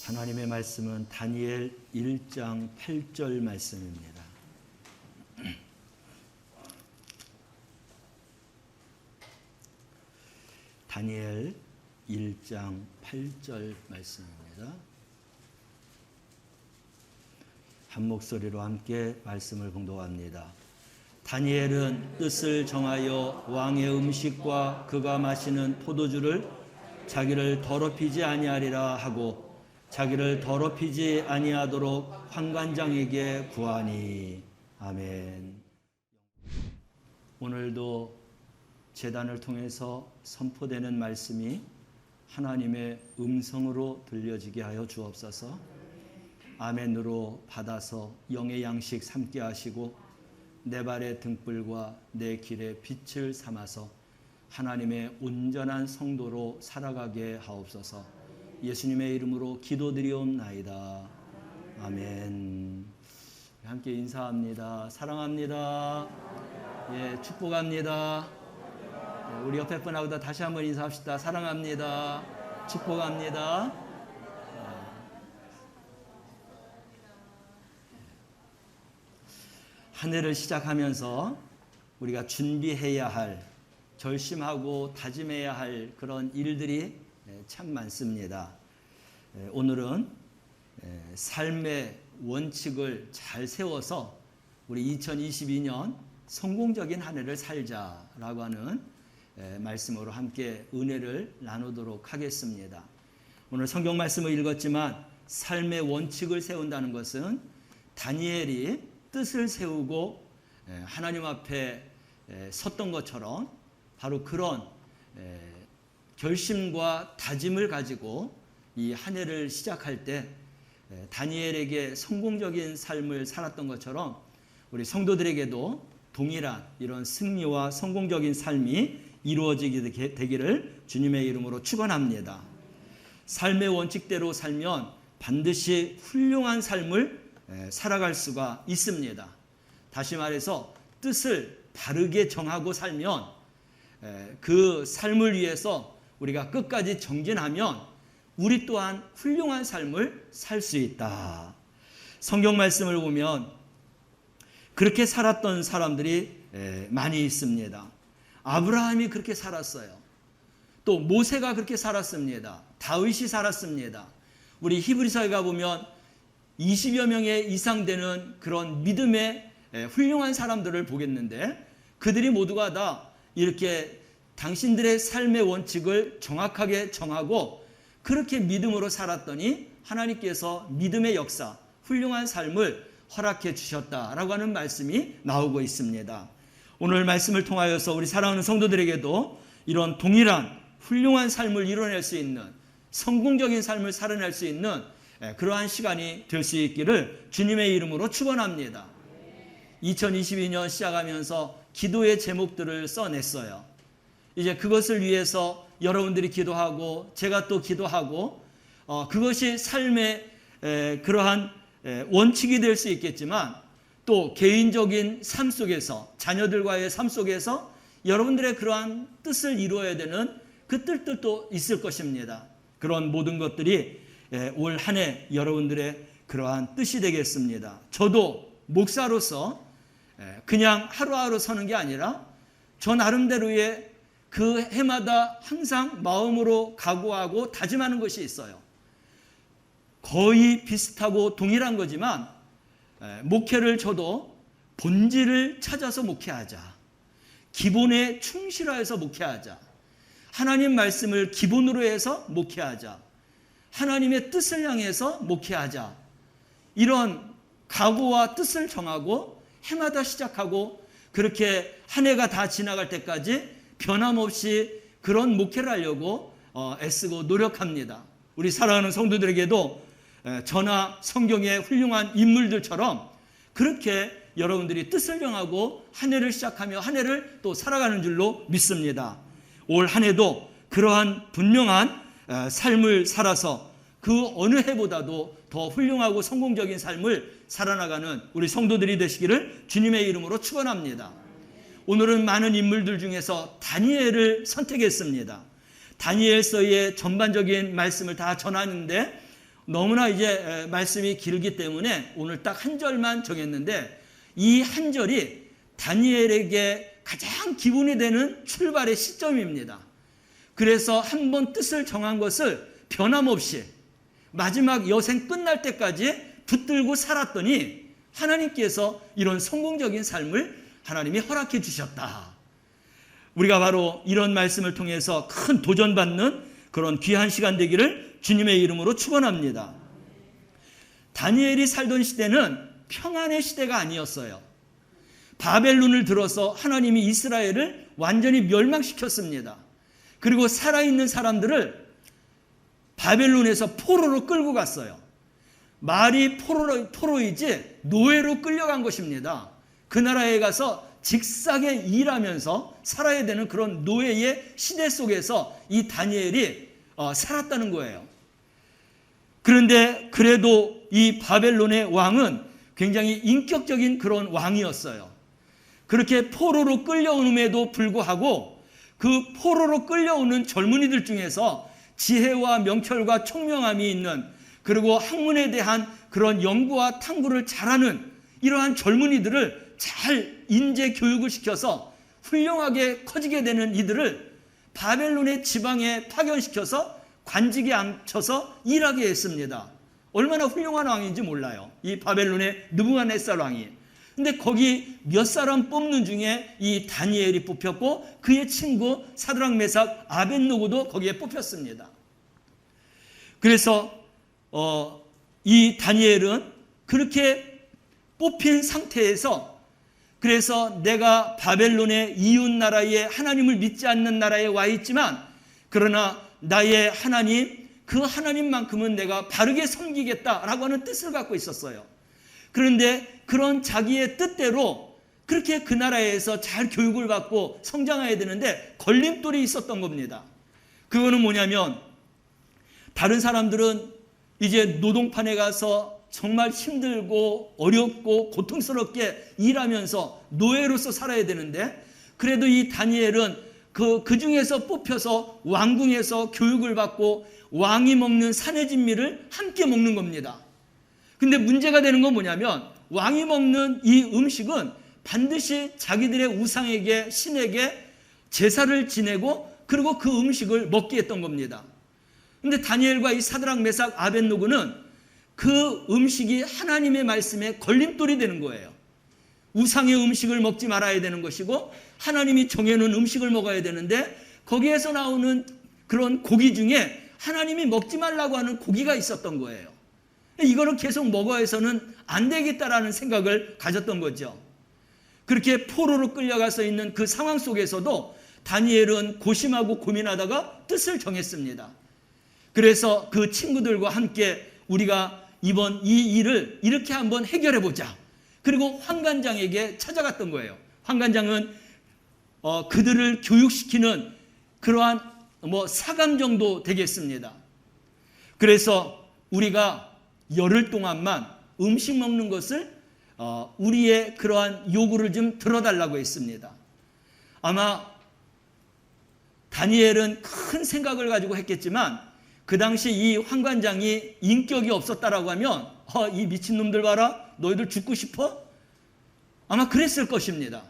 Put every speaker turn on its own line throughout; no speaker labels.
하나님의 말씀은 다니엘 1장 8절 말씀입니다. 다니엘 1장 8절 말씀입니다. 한 목소리로 함께 말씀을 봉독합니다. 다니엘은 뜻을 정하여 왕의 음식과 그가 마시는 포도주를 자기를 더럽히지 아니하리라 하고 자기를 더럽히지 아니하도록 환관장에게 구하니. 아멘. 오늘도 제단을 통해서 선포되는 말씀이 하나님의 음성으로 들려지게 하여 주옵소서. 아멘으로 받아서 영의 양식 삼게 하시고 내 발의 등불과 내 길의 빛을 삼아서 하나님의 온전한 성도로 살아가게 하옵소서. 예수님의 이름으로 기도드리옵나이다. 아멘. 함께 인사합니다. 사랑합니다. 예, 축복합니다. 우리 옆에 분하고도 다시 한번 인사합시다. 사랑합니다. 축복합니다. 한 해를 시작하면서 우리가 준비해야 할, 결심하고 다짐해야 할 그런 일들이 참 많습니다. 오늘은 삶의 원칙을 잘 세워서 우리 2022년 성공적인 한 해를 살자라고 하는 말씀으로 함께 은혜를 나누도록 하겠습니다. 오늘 성경 말씀을 읽었지만 삶의 원칙을 세운다는 것은 다니엘이 뜻을 세우고 하나님 앞에 섰던 것처럼 바로 그런 결심과 다짐을 가지고 이 한 해를 시작할 때 다니엘에게 성공적인 삶을 살았던 것처럼 우리 성도들에게도 동일한 이런 승리와 성공적인 삶이 이루어지게 되기를 주님의 이름으로 축원합니다. 삶의 원칙대로 살면 반드시 훌륭한 삶을 살아갈 수가 있습니다. 다시 말해서 뜻을 바르게 정하고 살면 그 삶을 위해서 우리가 끝까지 정진하면 우리 또한 훌륭한 삶을 살 수 있다. 성경 말씀을 보면 그렇게 살았던 사람들이 많이 있습니다. 아브라함이 그렇게 살았어요. 또 모세가 그렇게 살았습니다. 다윗이 살았습니다. 우리 히브리서에 가보면 20여 명의 이상 되는 그런 믿음의 훌륭한 사람들을 보겠는데 그들이 모두가 다 이렇게 당신들의 삶의 원칙을 정확하게 정하고 그렇게 믿음으로 살았더니 하나님께서 믿음의 역사, 훌륭한 삶을 허락해 주셨다라고 하는 말씀이 나오고 있습니다. 오늘 말씀을 통하여서 우리 사랑하는 성도들에게도 이런 동일한 훌륭한 삶을 이뤄낼 수 있는 성공적인 삶을 살아낼 수 있는 그러한 시간이 될 수 있기를 주님의 이름으로 축원합니다. 2022년 시작하면서 기도의 제목들을 써냈어요. 이제 그것을 위해서 여러분들이 기도하고 제가 또 기도하고 그것이 삶의 그러한 원칙이 될 수 있겠지만 또 개인적인 삶 속에서 자녀들과의 삶 속에서 여러분들의 그러한 뜻을 이루어야 되는 그 뜻들도 있을 것입니다. 그런 모든 것들이 올 한 해 여러분들의 그러한 뜻이 되겠습니다. 저도 목사로서 그냥 하루하루 서는 게 아니라 저 나름대로의 그 해마다 항상 마음으로 각오하고 다짐하는 것이 있어요. 거의 비슷하고 동일한 거지만 목회를 저도 본질을 찾아서 목회하자. 기본에 충실하여서 목회하자. 하나님 말씀을 기본으로 해서 목회하자. 하나님의 뜻을 향해서 목회하자. 이런 각오와 뜻을 정하고 해마다 시작하고 그렇게 한 해가 다 지나갈 때까지 변함없이 그런 목회를 하려고 애쓰고 노력합니다. 우리 사랑하는 성도들에게도 저나 성경의 훌륭한 인물들처럼 그렇게 여러분들이 뜻을 정하고 한 해를 시작하며 한 해를 또 살아가는 줄로 믿습니다. 올 한 해도 그러한 분명한 삶을 살아서 그 어느 해보다도 더 훌륭하고 성공적인 삶을 살아나가는 우리 성도들이 되시기를 주님의 이름으로 축원합니다. 오늘은 많은 인물들 중에서 다니엘을 선택했습니다. 다니엘서의 전반적인 말씀을 다 전하는데 너무나 이제 말씀이 길기 때문에 오늘 딱 한 절만 정했는데, 이 한 절이 다니엘에게 가장 기본이 되는 출발의 시점입니다. 그래서 한 번 뜻을 정한 것을 변함없이 마지막 여생 끝날 때까지 붙들고 살았더니 하나님께서 이런 성공적인 삶을 하나님이 허락해 주셨다. 우리가 바로 이런 말씀을 통해서 큰 도전받는 그런 귀한 시간 되기를 주님의 이름으로 축원합니다. 다니엘이 살던 시대는 평안의 시대가 아니었어요. 바벨론을 들어서 하나님이 이스라엘을 완전히 멸망시켰습니다. 그리고 살아있는 사람들을 바벨론에서 포로로 끌고 갔어요. 말이 포로이지 노예로 끌려간 것입니다. 그 나라에 가서 직사게 일하면서 살아야 되는 그런 노예의 시대 속에서 이 다니엘이 살았다는 거예요. 그런데 그래도 이 바벨론의 왕은 굉장히 인격적인 그런 왕이었어요. 그렇게 포로로 끌려옴에도 불구하고 그 포로로 끌려오는 젊은이들 중에서 지혜와 명철과 총명함이 있는, 그리고 학문에 대한 그런 연구와 탐구를 잘하는 이러한 젊은이들을 잘 인재 교육을 시켜서 훌륭하게 커지게 되는 이들을 바벨론의 지방에 파견시켜서 관직에 앉혀서 일하게 했습니다. 얼마나 훌륭한 왕인지 몰라요, 이 바벨론의 느부갓네살 왕이. 근데 거기 몇 사람 뽑는 중에 이 다니엘이 뽑혔고 그의 친구 사드락 메삭 아벳느고도 거기에 뽑혔습니다. 그래서 이 다니엘은 그렇게 뽑힌 상태에서, 그래서 내가 바벨론의 이웃 나라에 하나님을 믿지 않는 나라에 와 있지만 그러나 나의 하나님, 그 하나님만큼은 내가 바르게 섬기겠다라고 하는 뜻을 갖고 있었어요. 그런데 그런 자기의 뜻대로 그렇게 그 나라에서 잘 교육을 받고 성장해야 되는데 걸림돌이 있었던 겁니다. 그거는 뭐냐면, 다른 사람들은 이제 노동판에 가서 정말 힘들고 어렵고 고통스럽게 일하면서 노예로서 살아야 되는데, 그래도 이 다니엘은 그 중에서 뽑혀서 왕궁에서 교육을 받고 왕이 먹는 산의 진미를 함께 먹는 겁니다. 근데 문제가 되는 건 뭐냐면, 왕이 먹는 이 음식은 반드시 자기들의 우상에게, 신에게 제사를 지내고 그리고 그 음식을 먹게 했던 겁니다. 근데 다니엘과 이 사드락 메삭 아벳느고는 그 음식이 하나님의 말씀에 걸림돌이 되는 거예요. 우상의 음식을 먹지 말아야 되는 것이고 하나님이 정해놓은 음식을 먹어야 되는데 거기에서 나오는 그런 고기 중에 하나님이 먹지 말라고 하는 고기가 있었던 거예요. 이거를 계속 먹어야 해서는 안 되겠다라는 생각을 가졌던 거죠. 그렇게 포로로 끌려가서 있는 그 상황 속에서도 다니엘은 고심하고 고민하다가 뜻을 정했습니다. 그래서 그 친구들과 함께 우리가 이번 이 일을 이렇게 한번 해결해 보자. 그리고 환관장에게 찾아갔던 거예요. 환관장은 그들을 교육시키는 그러한 사감 정도 되겠습니다. 그래서 우리가 열흘 동안만 음식 먹는 것을 우리의 그러한 요구를 좀 들어달라고 했습니다. 아마 다니엘은 큰 생각을 가지고 했겠지만 그 당시 이 환관장이 인격이 없었다라고 하면 이 미친놈들 봐라, 너희들 죽고 싶어? 아마 그랬을 것입니다.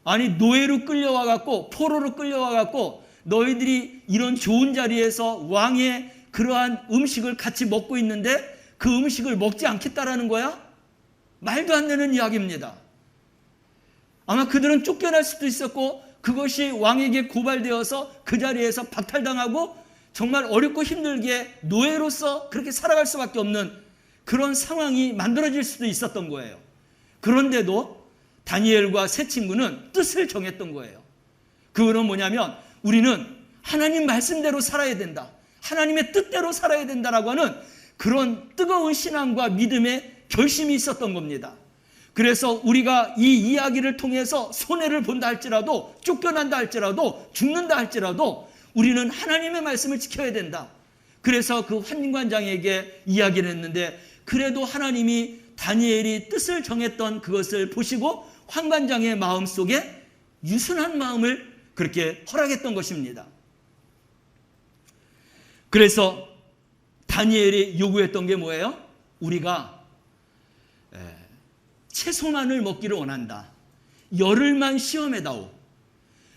아니, 노예로 끌려와 갖고 포로로 끌려와 갖고 너희들이 이런 좋은 자리에서 왕의 그러한 음식을 같이 먹고 있는데 그 음식을 먹지 않겠다라는 거야? 말도 안 되는 이야기입니다. 아마 그들은 쫓겨날 수도 있었고 그것이 왕에게 고발되어서 그 자리에서 박탈당하고 정말 어렵고 힘들게 노예로서 그렇게 살아갈 수밖에 없는 그런 상황이 만들어질 수도 있었던 거예요. 그런데도 다니엘과 세 친구는 뜻을 정했던 거예요. 그거는 뭐냐면 우리는 하나님 말씀대로 살아야 된다, 하나님의 뜻대로 살아야 된다라고 하는 그런 뜨거운 신앙과 믿음의 결심이 있었던 겁니다. 그래서 우리가 이 이야기를 통해서 손해를 본다 할지라도, 쫓겨난다 할지라도, 죽는다 할지라도 우리는 하나님의 말씀을 지켜야 된다. 그래서 그 환관장에게 이야기를 했는데 그래도 하나님이 다니엘이 뜻을 정했던 그것을 보시고 환관장의 마음속에 유순한 마음을 그렇게 허락했던 것입니다. 그래서 다니엘이 요구했던 게 뭐예요? 우리가 채소만을 먹기를 원한다. 열흘만 시험해다오.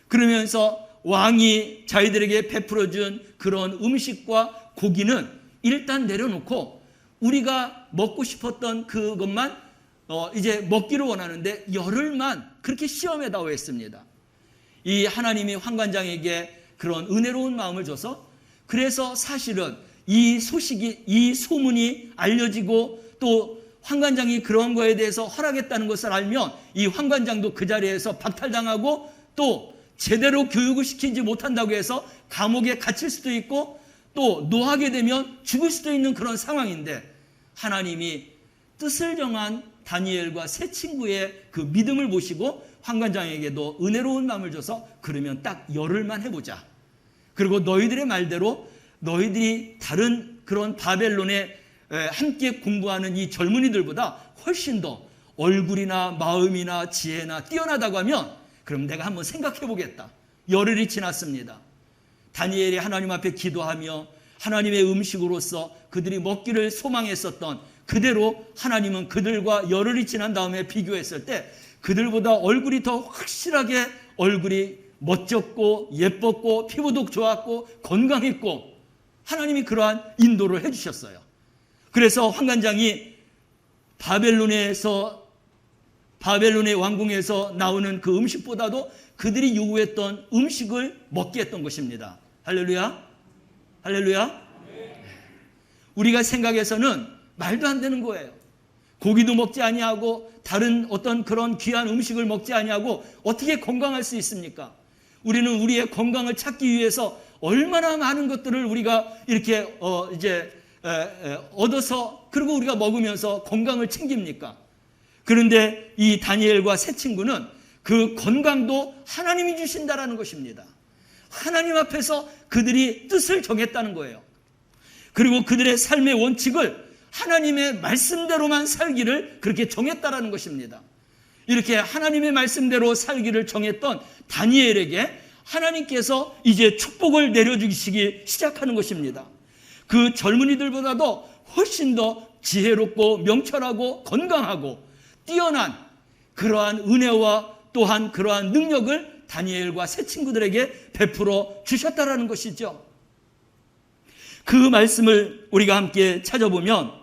그러면서 왕이 자기들에게 베풀어준 그런 음식과 고기는 일단 내려놓고 우리가 먹고 싶었던 그것만 이제 먹기를 원하는데 열흘만 그렇게 시험해다오 했습니다. 이 하나님이 환관장에게 그런 은혜로운 마음을 줘서, 그래서 사실은 이 소식이, 이 소문이 알려지고 또 환관장이 그런 거에 대해서 허락했다는 것을 알면 이 환관장도 그 자리에서 박탈당하고 또 제대로 교육을 시키지 못한다고 해서 감옥에 갇힐 수도 있고 또 노하게 되면 죽을 수도 있는 그런 상황인데, 하나님이 뜻을 정한 다니엘과 세 친구의 그 믿음을 보시고 환관장에게도 은혜로운 마음을 줘서 그러면 딱 열흘만 해보자. 그리고 너희들의 말대로 너희들이 다른 그런 바벨론에 함께 공부하는 이 젊은이들보다 훨씬 더 얼굴이나 마음이나 지혜나 뛰어나다고 하면 그럼 내가 한번 생각해 보겠다. 열흘이 지났습니다. 다니엘이 하나님 앞에 기도하며 하나님의 음식으로서 그들이 먹기를 소망했었던 그대로 하나님은 그들과 열흘이 지난 다음에 비교했을 때 그들보다 얼굴이 더 확실하게 얼굴이 멋졌고 예뻤고 피부도 좋았고 건강했고 하나님이 그러한 인도를 해주셨어요. 그래서 환관장이 바벨론의 왕궁에서 나오는 그 음식보다도 그들이 요구했던 음식을 먹게 했던 것입니다. 할렐루야. 할렐루야. 우리가 생각해서는 말도 안 되는 거예요. 고기도 먹지 아니하고 다른 어떤 그런 귀한 음식을 먹지 아니하고 어떻게 건강할 수 있습니까? 우리는 우리의 건강을 찾기 위해서 얼마나 많은 것들을 우리가 이렇게 얻어서 그리고 우리가 먹으면서 건강을 챙깁니까? 그런데 이 다니엘과 세 친구는 그 건강도 하나님이 주신다라는 것입니다. 하나님 앞에서 그들이 뜻을 정했다는 거예요. 그리고 그들의 삶의 원칙을 하나님의 말씀대로만 살기를 그렇게 정했다라는 것입니다. 이렇게 하나님의 말씀대로 살기를 정했던 다니엘에게 하나님께서 이제 축복을 내려주시기 시작하는 것입니다. 그 젊은이들보다도 훨씬 더 지혜롭고 명철하고 건강하고 뛰어난 그러한 은혜와 또한 그러한 능력을 다니엘과 세 친구들에게 베풀어 주셨다라는 것이죠. 그 말씀을 우리가 함께 찾아보면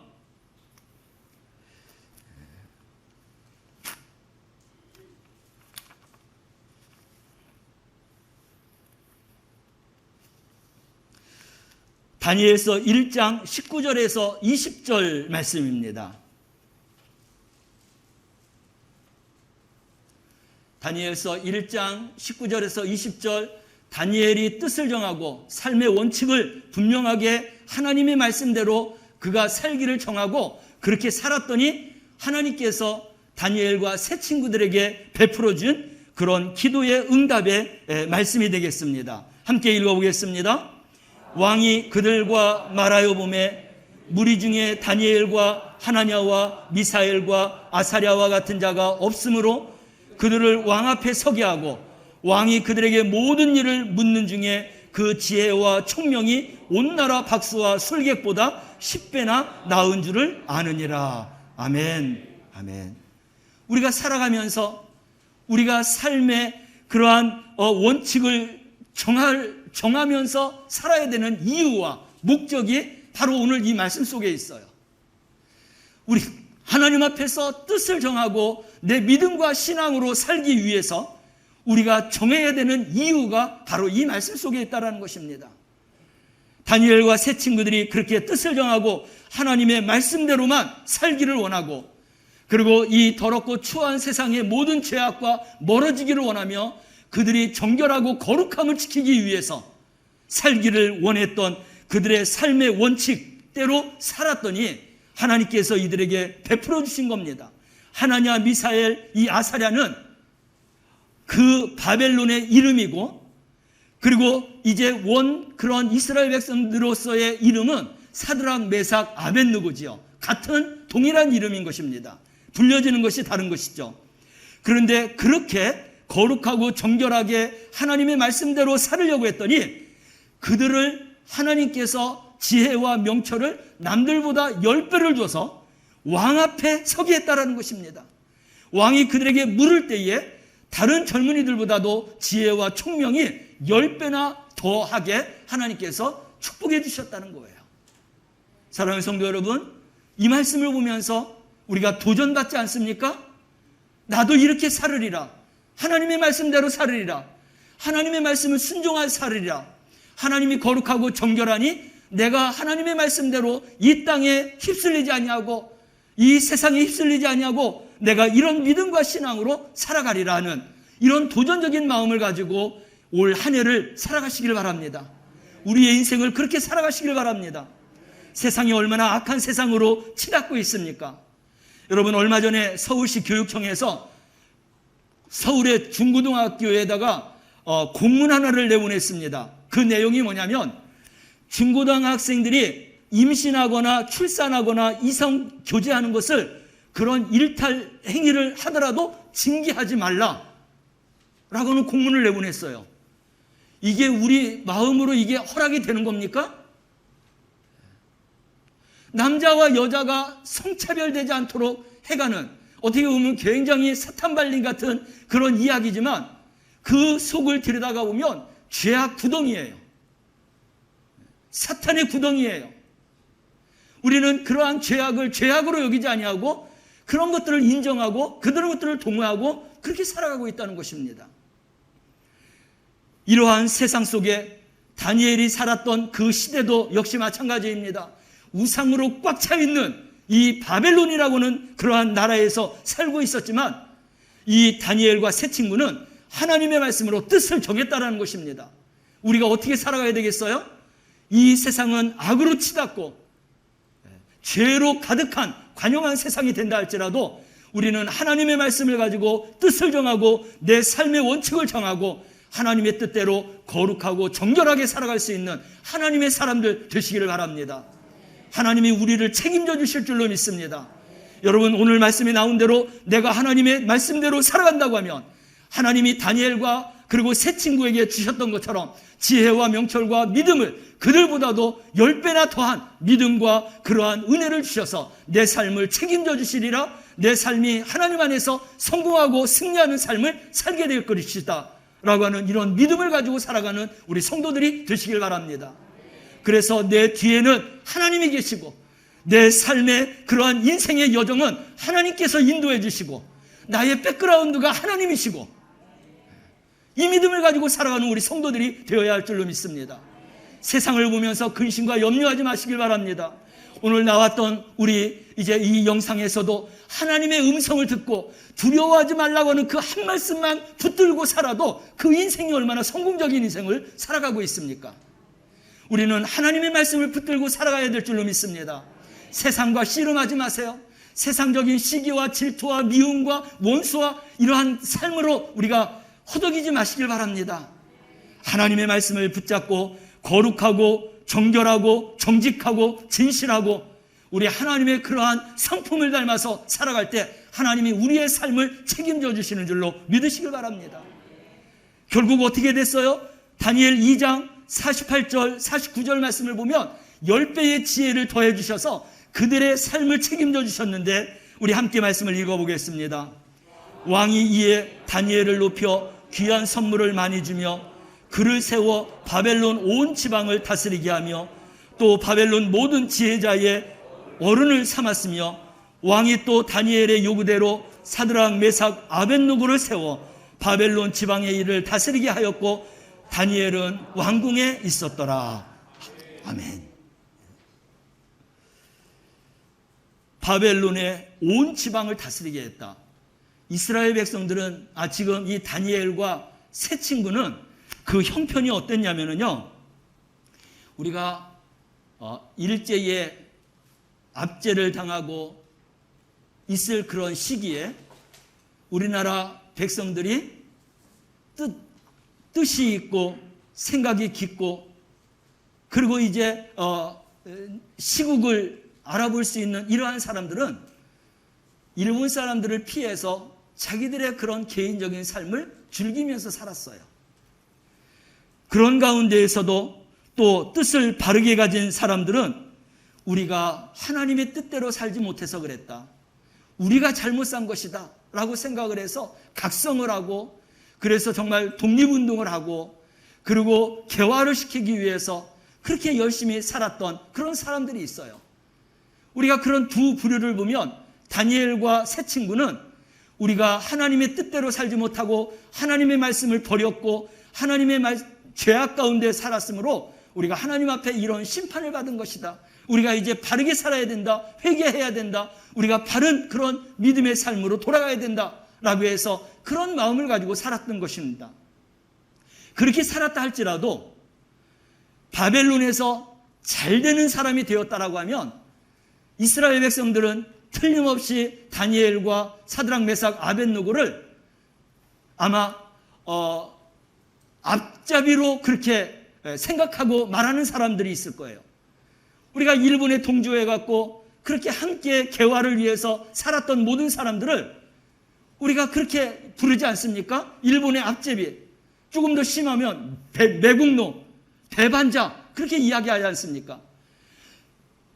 다니엘서 1장 19절에서 20절 말씀입니다. 다니엘서 1장 19절에서 20절, 다니엘이 뜻을 정하고 삶의 원칙을 분명하게 하나님의 말씀대로 그가 살기를 정하고 그렇게 살았더니 하나님께서 다니엘과 세 친구들에게 베풀어 준 그런 기도의 응답의 말씀이 되겠습니다. 함께 읽어보겠습니다. 왕이 그들과 말하여 보매 무리 중에 다니엘과 하나냐와 미사엘과 아사랴와 같은 자가 없으므로 그들을 왕 앞에 서게 하고 왕이 그들에게 모든 일을 묻는 중에 그 지혜와 총명이 온 나라 박수와 술객보다 10배나 나은 줄을 아느니라. 아멘. 아멘. 우리가 살아가면서 우리가 삶의 그러한 원칙을 정하면서 살아야 되는 이유와 목적이 바로 오늘 이 말씀 속에 있어요. 우리 하나님 앞에서 뜻을 정하고 내 믿음과 신앙으로 살기 위해서 우리가 정해야 되는 이유가 바로 이 말씀 속에 있다는 것입니다. 다니엘과 세 친구들이 그렇게 뜻을 정하고 하나님의 말씀대로만 살기를 원하고 그리고 이 더럽고 추한 세상의 모든 죄악과 멀어지기를 원하며 그들이 정결하고 거룩함을 지키기 위해서 살기를 원했던 그들의 삶의 원칙대로 살았더니 하나님께서 이들에게 베풀어 주신 겁니다. 하나냐, 미사엘, 이 아사랴는 그 바벨론의 이름이고 그리고 이제 그런 이스라엘 백성들로서의 이름은 사드락, 메삭, 아벳느고지요. 같은 동일한 이름인 것입니다. 불려지는 것이 다른 것이죠. 그런데 그렇게 거룩하고 정결하게 하나님의 말씀대로 살으려고 했더니 그들을 하나님께서 지혜와 명철을 남들보다 10배를 줘서 왕 앞에 서게 했다라는 것입니다. 왕이 그들에게 물을 때에 다른 젊은이들보다도 지혜와 총명이 10배나 더하게 하나님께서 축복해 주셨다는 거예요. 사랑하는 성도 여러분, 이 말씀을 보면서 우리가 도전받지 않습니까? 나도 이렇게 살으리라. 하나님의 말씀대로 살으리라. 하나님의 말씀을 순종하여 살으리라. 하나님이 거룩하고 정결하니 내가 하나님의 말씀대로 이 땅에 휩쓸리지 아니하고 이 세상에 휩쓸리지 아니하고 내가 이런 믿음과 신앙으로 살아가리라 하는 이런 도전적인 마음을 가지고 올 한 해를 살아가시길 바랍니다. 우리의 인생을 그렇게 살아가시길 바랍니다. 세상이 얼마나 악한 세상으로 치닫고 있습니까? 여러분, 얼마 전에 서울시 교육청에서 서울의 중고등학교에다가 공문 하나를 내보냈습니다. 그 내용이 뭐냐면 중고등학생들이 임신하거나 출산하거나 이성 교제하는 것을 그런 일탈 행위를 하더라도 징계하지 말라라고는 공문을 내보냈어요. 이게 우리 마음으로 이게 허락이 되는 겁니까? 남자와 여자가 성차별되지 않도록 해가는, 어떻게 보면 굉장히 사탄 발린 같은 그런 이야기지만 그 속을 들여다가 보면 죄악 구덩이에요. 사탄의 구덩이에요. 우리는 그러한 죄악을 죄악으로 여기지 아니하고 그런 것들을 인정하고 그런 것들을 동의하고 그렇게 살아가고 있다는 것입니다. 이러한 세상 속에 다니엘이 살았던 그 시대도 역시 마찬가지입니다. 우상으로 꽉 차 있는 이 바벨론이라고는 그러한 나라에서 살고 있었지만 이 다니엘과 세 친구는 하나님의 말씀으로 뜻을 정했다라는 것입니다. 우리가 어떻게 살아가야 되겠어요? 이 세상은 악으로 치닫고 죄로 가득한 관영한 세상이 된다 할지라도 우리는 하나님의 말씀을 가지고 뜻을 정하고 내 삶의 원칙을 정하고 하나님의 뜻대로 거룩하고 정결하게 살아갈 수 있는 하나님의 사람들 되시기를 바랍니다. 하나님이 우리를 책임져 주실 줄로 믿습니다. 여러분, 오늘 말씀이 나온 대로 내가 하나님의 말씀대로 살아간다고 하면 하나님이 다니엘과 그리고 세 친구에게 주셨던 것처럼 지혜와 명철과 믿음을 그들보다도 10배나 더한 믿음과 그러한 은혜를 주셔서 내 삶을 책임져 주시리라. 내 삶이 하나님 안에서 성공하고 승리하는 삶을 살게 될 것이다 라고 하는 이런 믿음을 가지고 살아가는 우리 성도들이 되시길 바랍니다. 그래서 내 뒤에는 하나님이 계시고 내 삶의 그러한 인생의 여정은 하나님께서 인도해 주시고 나의 백그라운드가 하나님이시고 이 믿음을 가지고 살아가는 우리 성도들이 되어야 할 줄로 믿습니다. 세상을 보면서 근심과 염려하지 마시길 바랍니다. 오늘 나왔던 우리 이제 이 영상에서도 하나님의 음성을 듣고 두려워하지 말라고 하는 그 한 말씀만 붙들고 살아도 그 인생이 얼마나 성공적인 인생을 살아가고 있습니까? 우리는 하나님의 말씀을 붙들고 살아가야 될 줄로 믿습니다. 세상과 씨름하지 마세요. 세상적인 시기와 질투와 미움과 원수와 이러한 삶으로 우리가 허덕이지 마시길 바랍니다. 하나님의 말씀을 붙잡고 거룩하고 정결하고 정직하고 진실하고 우리 하나님의 그러한 성품을 닮아서 살아갈 때 하나님이 우리의 삶을 책임져 주시는 줄로 믿으시길 바랍니다. 결국 어떻게 됐어요? 다니엘 2장 48절 49절 말씀을 보면 10배의 지혜를 더해 주셔서 그들의 삶을 책임져 주셨는데 우리 함께 말씀을 읽어보겠습니다. 왕이 이에 다니엘을 높여 귀한 선물을 많이 주며 그를 세워 바벨론 온 지방을 다스리게 하며 또 바벨론 모든 지혜자의 어른을 삼았으며 왕이 또 다니엘의 요구대로 사드락 메삭 아벳노고를 세워 바벨론 지방의 일을 다스리게 하였고 다니엘은 왕궁에 있었더라. 아멘. 바벨론의 온 지방을 다스리게 했다. 이스라엘 백성들은 지금 이 다니엘과 세 친구는 그 형편이 어땠냐면요, 우리가 일제에 압제를 당하고 있을 그런 시기에 우리나라 백성들이 뜻이 있고 생각이 깊고 그리고 이제 시국을 알아볼 수 있는 이러한 사람들은 일본 사람들을 피해서 자기들의 그런 개인적인 삶을 즐기면서 살았어요. 그런 가운데에서도 또 뜻을 바르게 가진 사람들은 우리가 하나님의 뜻대로 살지 못해서 그랬다, 우리가 잘못 산 것이다 라고 생각을 해서 각성을 하고, 그래서 정말 독립운동을 하고, 그리고 개화를 시키기 위해서 그렇게 열심히 살았던 그런 사람들이 있어요. 우리가 그런 두 부류를 보면 다니엘과 세 친구는 우리가 하나님의 뜻대로 살지 못하고 하나님의 말씀을 버렸고 하나님의 죄악 가운데 살았으므로 우리가 하나님 앞에 이런 심판을 받은 것이다, 우리가 이제 바르게 살아야 된다, 회개해야 된다, 우리가 바른 그런 믿음의 삶으로 돌아가야 된다라고 해서 그런 마음을 가지고 살았던 것입니다. 그렇게 살았다 할지라도 바벨론에서 잘 되는 사람이 되었다라고 하면 이스라엘 백성들은 틀림없이 다니엘과 사드락, 메삭, 아벳느고를 아마 앞잡이로 그렇게 생각하고 말하는 사람들이 있을 거예요. 우리가 일본에 동조해갖고 그렇게 함께 개화를 위해서 살았던 모든 사람들을 우리가 그렇게 부르지 않습니까? 일본의 앞제비, 조금 더 심하면 매국노, 배반자, 그렇게 이야기하지 않습니까?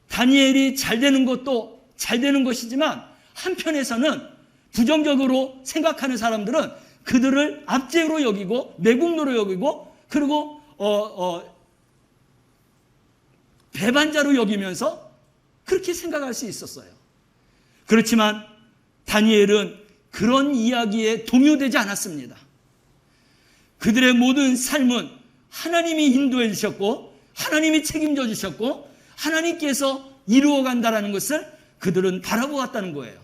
다니엘이 잘 되는 것도 잘 되는 것이지만 한편에서는 부정적으로 생각하는 사람들은 그들을 압제로 여기고 매국노로 여기고 그리고 배반자로 여기면서 그렇게 생각할 수 있었어요. 그렇지만 다니엘은 그런 이야기에 동요되지 않았습니다. 그들의 모든 삶은 하나님이 인도해 주셨고 하나님이 책임져 주셨고 하나님께서 이루어간다는 것을 그들은 바라보았다는 거예요.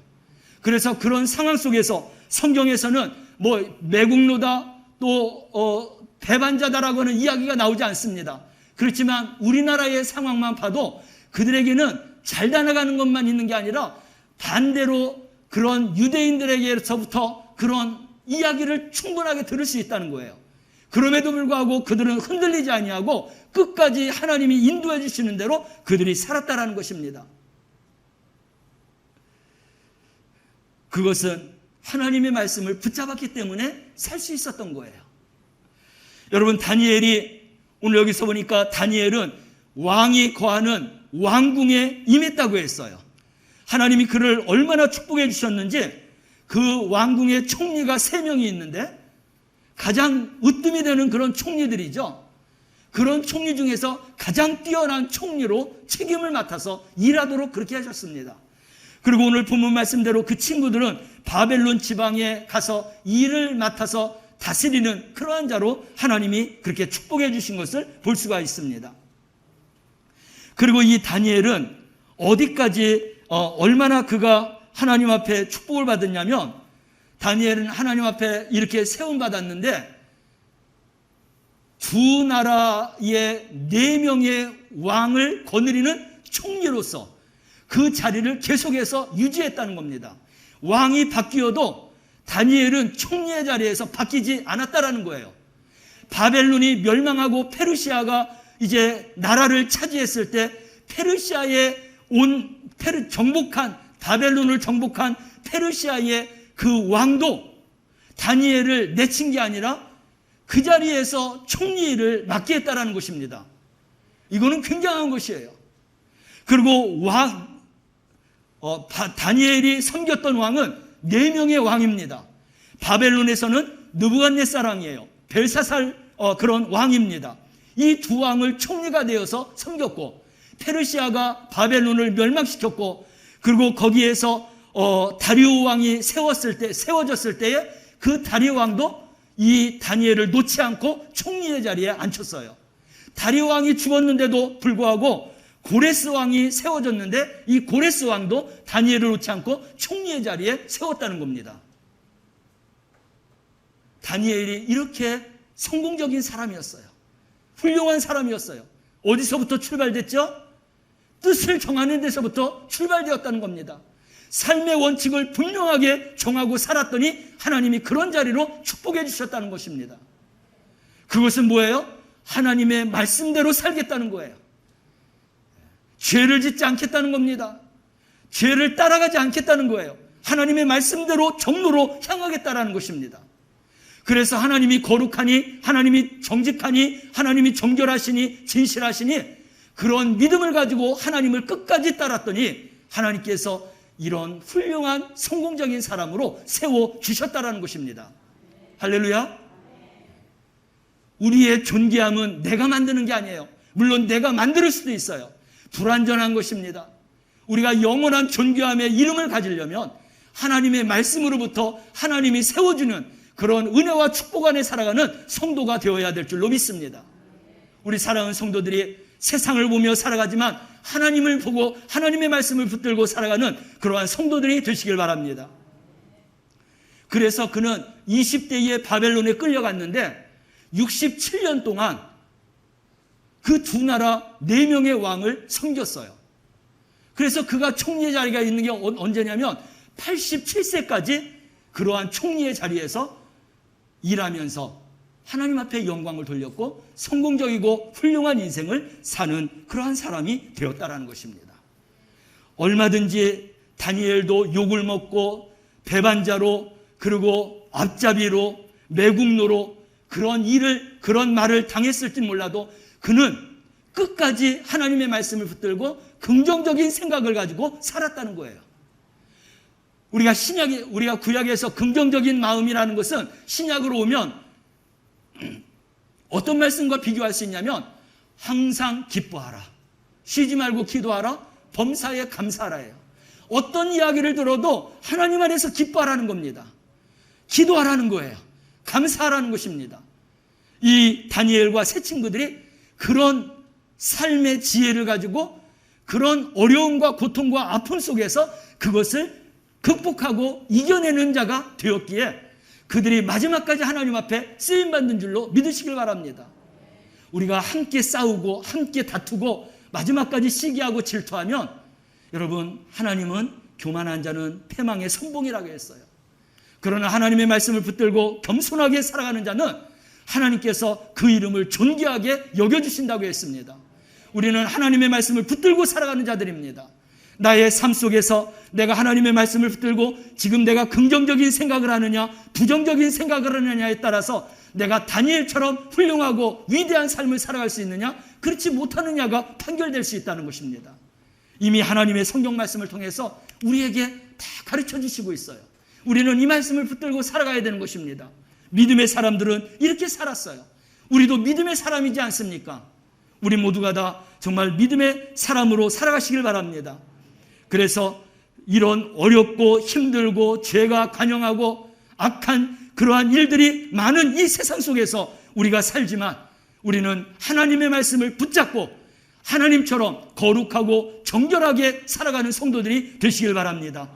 그래서 그런 상황 속에서 성경에서는 뭐 매국노다 또 배반자다라고 하는 이야기가 나오지 않습니다. 그렇지만 우리나라의 상황만 봐도 그들에게는 잘 나가는 것만 있는 게 아니라 반대로 그런 유대인들에게서부터 그런 이야기를 충분하게 들을 수 있다는 거예요. 그럼에도 불구하고 그들은 흔들리지 아니하고 끝까지 하나님이 인도해 주시는 대로 그들이 살았다라는 것입니다. 그것은 하나님의 말씀을 붙잡았기 때문에 살 수 있었던 거예요. 여러분, 다니엘이 오늘 여기서 보니까 다니엘은 왕이 거하는 왕궁에 임했다고 했어요. 하나님이 그를 얼마나 축복해 주셨는지 그 왕궁에 총리가 3명이 있는데 가장 으뜸이 되는 그런 총리들이죠. 그런 총리 중에서 가장 뛰어난 총리로 책임을 맡아서 일하도록 그렇게 하셨습니다. 그리고 오늘 본문 말씀대로 그 친구들은 바벨론 지방에 가서 일을 맡아서 다스리는 그러한 자로 하나님이 그렇게 축복해 주신 것을 볼 수가 있습니다. 그리고 이 다니엘은 어디까지 얼마나 그가 하나님 앞에 축복을 받았냐면 다니엘은 하나님 앞에 이렇게 세움받았는데 두 나라의 4명의 왕을 거느리는 총리로서 그 자리를 계속해서 유지했다는 겁니다. 왕이 바뀌어도 다니엘은 총리의 자리에서 바뀌지 않았다라는 거예요. 바벨론이 멸망하고 페르시아가 이제 나라를 차지했을 때 페르시아에 정복한 바벨론을 정복한 페르시아의 그 왕도 다니엘을 내친 게 아니라 그 자리에서 총리를 맡게 했다라는 것입니다. 이거는 굉장한 것이에요. 그리고 다니엘이 섬겼던 왕은 4명의 왕입니다. 바벨론에서는 느부갓네살 왕이에요. 벨사살 그런 왕입니다. 이 두 왕을 총리가 되어서 섬겼고 페르시아가 바벨론을 멸망시켰고 그리고 거기에서 다리오 왕이 세워졌을 때에 그 다리오 왕도 이 다니엘을 놓지 않고 총리의 자리에 앉혔어요. 다리오 왕이 죽었는데도 불구하고 고레스 왕이 세워졌는데 이 고레스 왕도 다니엘을 놓지 않고 총리의 자리에 세웠다는 겁니다. 다니엘이 이렇게 성공적인 사람이었어요. 훌륭한 사람이었어요. 어디서부터 출발됐죠? 뜻을 정하는 데서부터 출발되었다는 겁니다. 삶의 원칙을 분명하게 정하고 살았더니 하나님이 그런 자리로 축복해 주셨다는 것입니다. 그것은 뭐예요? 하나님의 말씀대로 살겠다는 거예요. 죄를 짓지 않겠다는 겁니다. 죄를 따라가지 않겠다는 거예요. 하나님의 말씀대로 정로로 향하겠다라는 것입니다. 그래서 하나님이 거룩하니, 하나님이 정직하니, 하나님이 정결하시니, 진실하시니, 그런 믿음을 가지고 하나님을 끝까지 따랐더니 하나님께서 이런 훌륭한 성공적인 사람으로 세워주셨다라는 것입니다. 할렐루야. 우리의 존귀함은 내가 만드는 게 아니에요. 물론 내가 만들 수도 있어요. 불완전한 것입니다. 우리가 영원한 존귀함의 이름을 가지려면 하나님의 말씀으로부터 하나님이 세워주는 그런 은혜와 축복 안에 살아가는 성도가 되어야 될 줄로 믿습니다. 우리 사랑하는 성도들이 세상을 보며 살아가지만 하나님을 보고 하나님의 말씀을 붙들고 살아가는 그러한 성도들이 되시길 바랍니다. 그래서 그는 20대에 바벨론에 끌려갔는데 67년 동안 그 두 나라 4명의 왕을 섬겼어요. 그래서 그가 총리의 자리가 있는 게 언제냐면 87세까지 그러한 총리의 자리에서 일하면서 하나님 앞에 영광을 돌렸고 성공적이고 훌륭한 인생을 사는 그러한 사람이 되었다라는 것입니다. 얼마든지 다니엘도 욕을 먹고 배반자로, 그리고 앞잡이로, 매국노로 그런 말을 당했을지 몰라도 그는 끝까지 하나님의 말씀을 붙들고 긍정적인 생각을 가지고 살았다는 거예요. 우리가 구약에서 긍정적인 마음이라는 것은 신약으로 오면 어떤 말씀과 비교할 수 있냐면 항상 기뻐하라, 쉬지 말고 기도하라, 범사에 감사하라예요. 어떤 이야기를 들어도 하나님 안에서 기뻐하라는 겁니다. 기도하라는 거예요. 감사하라는 것입니다. 이 다니엘과 세 친구들이 그런 삶의 지혜를 가지고 그런 어려움과 고통과 아픔 속에서 그것을 극복하고 이겨내는 자가 되었기에 그들이 마지막까지 하나님 앞에 쓰임받는 줄로 믿으시길 바랍니다. 우리가 함께 싸우고 함께 다투고 마지막까지 시기하고 질투하면 여러분, 하나님은 교만한 자는 패망의 선봉이라고 했어요. 그러나 하나님의 말씀을 붙들고 겸손하게 살아가는 자는 하나님께서 그 이름을 존귀하게 여겨주신다고 했습니다. 우리는 하나님의 말씀을 붙들고 살아가는 자들입니다. 나의 삶 속에서 내가 하나님의 말씀을 붙들고 지금 내가 긍정적인 생각을 하느냐 부정적인 생각을 하느냐에 따라서 내가 다니엘처럼 훌륭하고 위대한 삶을 살아갈 수 있느냐 그렇지 못하느냐가 판결될 수 있다는 것입니다. 이미 하나님의 성경 말씀을 통해서 우리에게 다 가르쳐 주시고 있어요. 우리는 이 말씀을 붙들고 살아가야 되는 것입니다. 믿음의 사람들은 이렇게 살았어요. 우리도 믿음의 사람이지 않습니까? 우리 모두가 다 정말 믿음의 사람으로 살아가시길 바랍니다. 그래서 이런 어렵고 힘들고 죄가 관영하고 악한 그러한 일들이 많은 이 세상 속에서 우리가 살지만 우리는 하나님의 말씀을 붙잡고 하나님처럼 거룩하고 정결하게 살아가는 성도들이 되시길 바랍니다.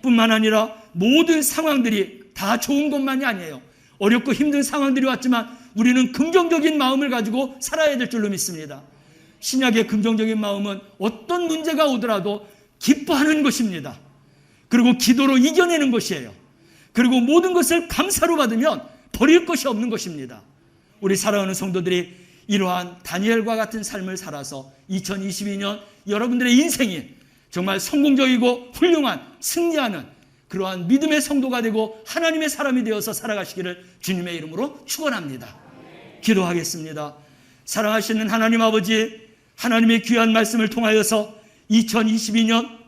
뿐만 아니라 모든 상황들이 다 좋은 것만이 아니에요. 어렵고 힘든 상황들이 왔지만 우리는 긍정적인 마음을 가지고 살아야 될 줄로 믿습니다. 신약의 긍정적인 마음은 어떤 문제가 오더라도 기뻐하는 것입니다. 그리고 기도로 이겨내는 것이에요. 그리고 모든 것을 감사로 받으면 버릴 것이 없는 것입니다. 우리 사랑하는 성도들이 이러한 다니엘과 같은 삶을 살아서 2022년 여러분들의 인생이 정말 성공적이고 훌륭한 승리하는 그러한 믿음의 성도가 되고 하나님의 사람이 되어서 살아가시기를 주님의 이름으로 축원합니다. 기도하겠습니다. 사랑하시는 하나님 아버지, 하나님의 귀한 말씀을 통하여서 2022년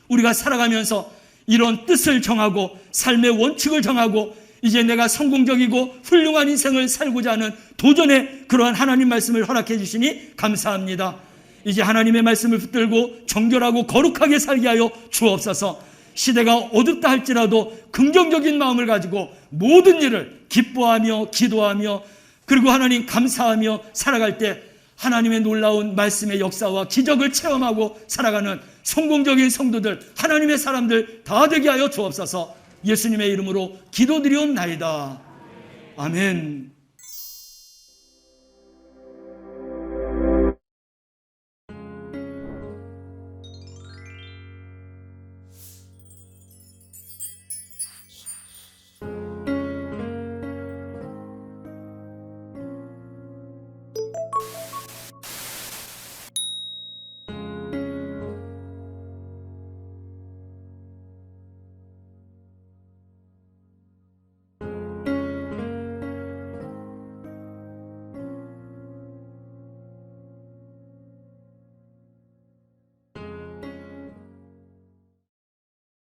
우리가 살아가면서 이런 뜻을 정하고 삶의 원칙을 정하고 이제 내가 성공적이고 훌륭한 인생을 살고자 하는 도전의 그러한 하나님 말씀을 허락해 주시니 감사합니다. 이제 하나님의 말씀을 붙들고 정결하고 거룩하게 살게 하여 주옵소서. 시대가 어둡다 할지라도 긍정적인 마음을 가지고 모든 일을 기뻐하며 기도하며 그리고 하나님 감사하며 살아갈 때 하나님의 놀라운 말씀의 역사와 기적을 체험하고 살아가는 성공적인 성도들, 하나님의 사람들 다 되게 하여 주옵소서. 예수님의 이름으로 기도드리옵나이다. 아멘.